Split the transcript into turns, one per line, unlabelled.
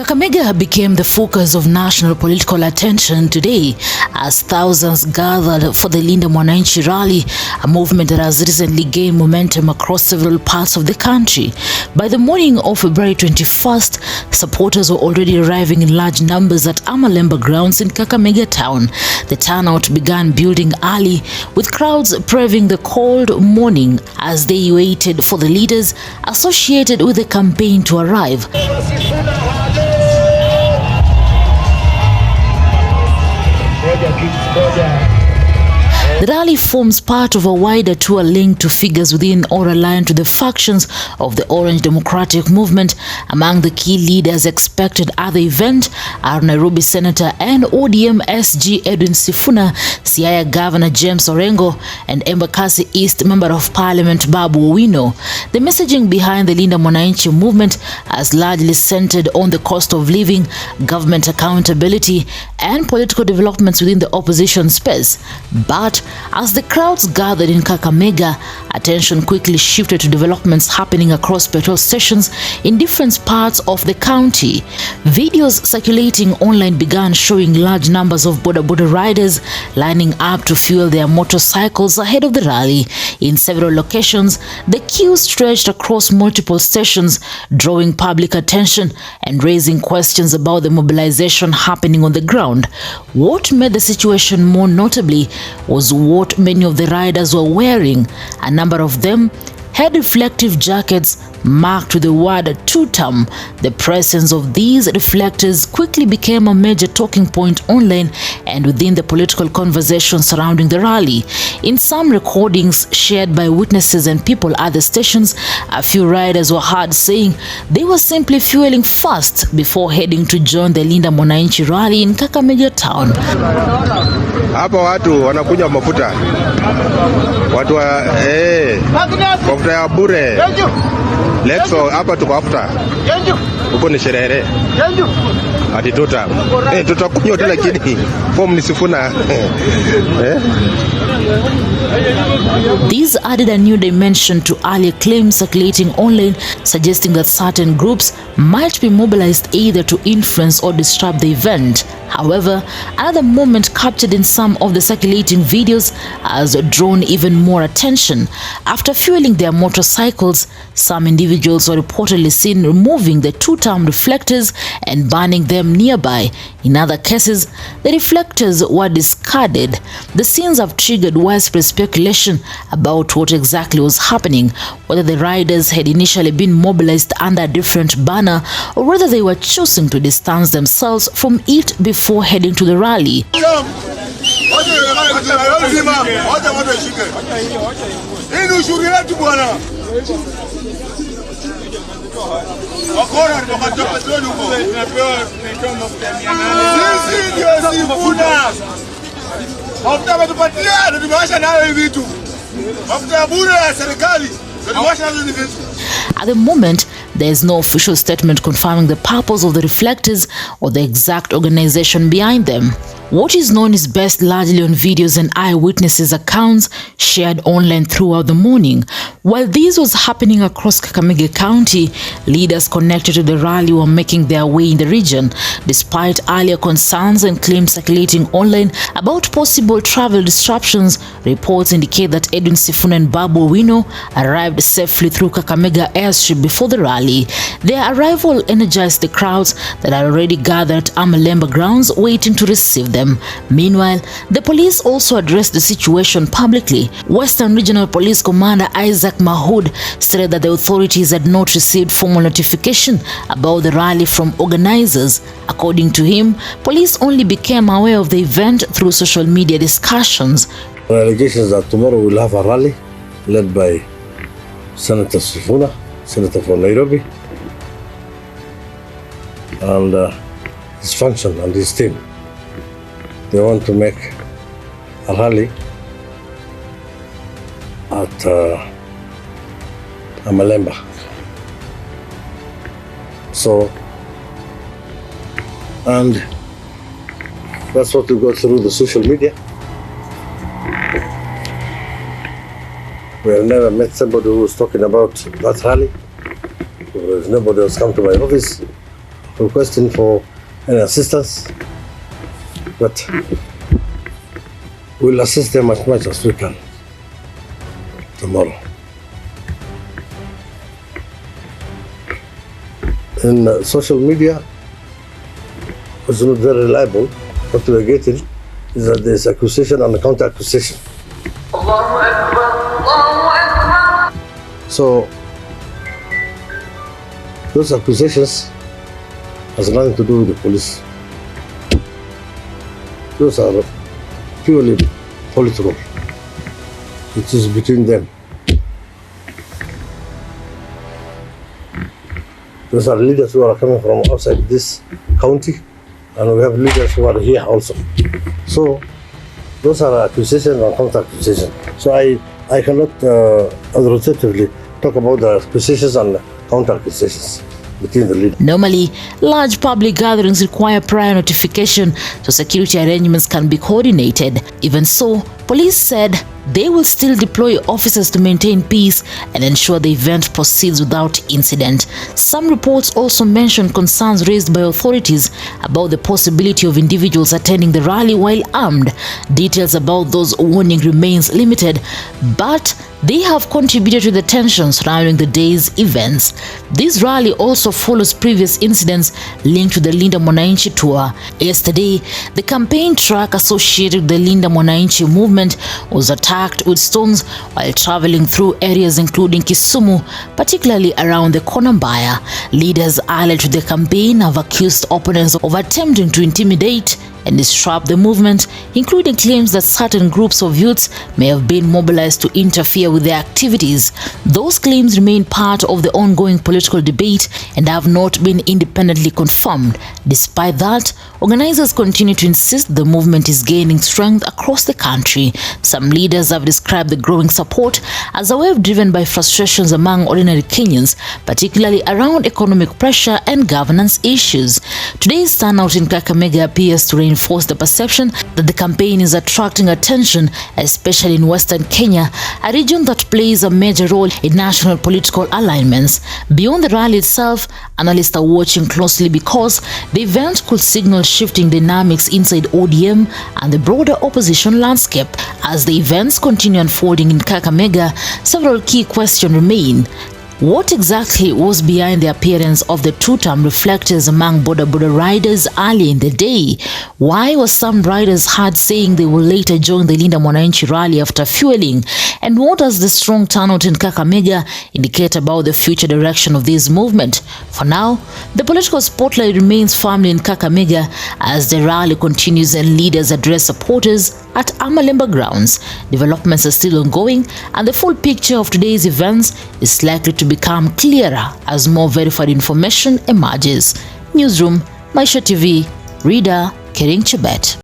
Kakamega became the focus of national political attention today as thousands gathered for the Linda Mwananchi rally, a movement that has recently gained momentum across several parts of the country. By the morning of February 21st, supporters were already arriving in large numbers at Amalemba Grounds in Kakamega town. The turnout began building early, with crowds braving the cold morning as they waited for the leaders associated with the campaign to arrive. The rally forms part of a wider tour linked to figures within or aligned to the factions of the Orange Democratic Movement. Among the key leaders expected at the event are Nairobi Senator and ODM SG Edwin Sifuna, Siaya Governor James Orengo, and Embakasi East Member of Parliament Babu Owino. The messaging behind the Linda Mwananchi movement has largely centered on the cost of living, government accountability, and political developments within the opposition space. But as the crowds gathered in Kakamega, attention quickly shifted to developments happening across petrol stations in different parts of the county. Videos circulating online began showing large numbers of Boda Boda riders lining up to fuel their motorcycles ahead of the rally. In several locations, the queue stretched across multiple stations, drawing public attention and raising questions about the mobilization happening on the ground. What made the situation more notably was what many of the riders were wearing. A number of them had reflective jackets marked with the word TUTAM. The presence of these reflectors quickly became a major talking point online and within the political conversation surrounding the rally. In some recordings shared by witnesses and people at the stations, a few riders were heard saying they were simply fueling fast before heading to join the Linda Mwananchi rally in Kakamega town.
Hapa watu wanakunywa mafuta. Watu mafuta ya bure. Lexo hapa tuko after. Huko ni sherehe. Ati TUTAM. Tutakunywa tu lakini form ni Sifuna.
These added a new dimension to earlier claims circulating online, suggesting that certain groups might be mobilized either to influence or disrupt the event. However, another moment captured in some of the circulating videos has drawn even more attention. After fueling their motorcycles, some individuals were reportedly seen removing the TUTAM reflectors and burning them nearby. In other cases, the reflectors were discarded. The scenes have triggered widespread speculation about what exactly was happening, whether the riders had initially been mobilized under a different banner or whether they were choosing to distance themselves from it before heading to the rally. At the moment, there is no official statement confirming the purpose of the reflectors or the exact organization behind them. What is known is based largely on videos and eyewitnesses' accounts shared online throughout the morning. While this was happening across Kakamega County, leaders connected to the rally were making their way in the region. Despite earlier concerns and claims circulating online about possible travel disruptions, reports indicate that Edwin Sifuna and Babu Owino arrived safely through Kakamega airstrip before the rally. Their arrival energized the crowds that are already gathered at Amalemba Grounds waiting to receive them. Meanwhile, the police also addressed the situation publicly. Western Regional Police Commander Isaac Mahood stated that the authorities had not received formal notification about the rally from organizers. According to him, police only became aware of the event through social media discussions.
Allegations that tomorrow we'll have a rally led by Senator Sifuna, Senator from Nairobi, and his function and his team. They want to make a rally at Amalemba. So, and that's what we go through the social media. We have never met somebody who was talking about that rally. Nobody has come to my office requesting for any assistance, but we'll assist them as much as we can tomorrow. In social media, it's not very reliable. What we're getting is that there's accusation and counter-accusation. So, those accusations has nothing to do with the police. Those are purely political. It is between them. Those are leaders who are coming from outside this county, and we have leaders who are here also. So those are accusations and counter-accusations. So I cannot authoritatively talk about the accusations and counter-accusations between the leaders.
Normally, large public gatherings require prior notification so security arrangements can be coordinated. Even so, police said they will still deploy officers to maintain peace and ensure the event proceeds without incident. Some reports also mention concerns raised by authorities about the possibility of individuals attending the rally while armed. Details about those warning remains limited, but they have contributed to the tension surrounding the day's events. This rally also follows previous incidents linked to the Linda Mwananchi tour. Yesterday, the campaign truck associated with the Linda Mwananchi movement was attacked with stones while traveling through areas including Kisumu, particularly around the Konambaya. Leaders allied to the campaign have accused opponents of attempting to intimidate and disrupt the movement, including claims that certain groups of youths may have been mobilized to interfere with their activities. Those claims remain part of the ongoing political debate and have not been independently confirmed. Despite that, organizers continue to insist the movement is gaining strength across the country. Some leaders have described the growing support as a wave driven by frustrations among ordinary Kenyans, particularly around economic pressure and governance issues. Today's turnout in Kakamega appears to reinforce the perception that the campaign is attracting attention, especially in Western Kenya, a region that plays a major role in national political alignments. Beyond the rally itself, analysts are watching closely because the event could signal shifting dynamics inside ODM and the broader opposition landscape. As the events continue unfolding in Kakamega, several key questions remain. What exactly was behind the appearance of the TUTAM reflectors among Boda Boda riders early in the day? Why were some riders heard saying they will later join the Linda Mwananchi rally after fueling? And what does the strong turnout in Kakamega indicate about the future direction of this movement? For now, the political spotlight remains firmly in Kakamega as the rally continues and leaders address supporters at Amalemba Grounds. Developments are still ongoing, and the full picture of today's events is likely to become clearer as more verified information emerges. Newsroom, Maisha TV, Reader, Kering Chebet.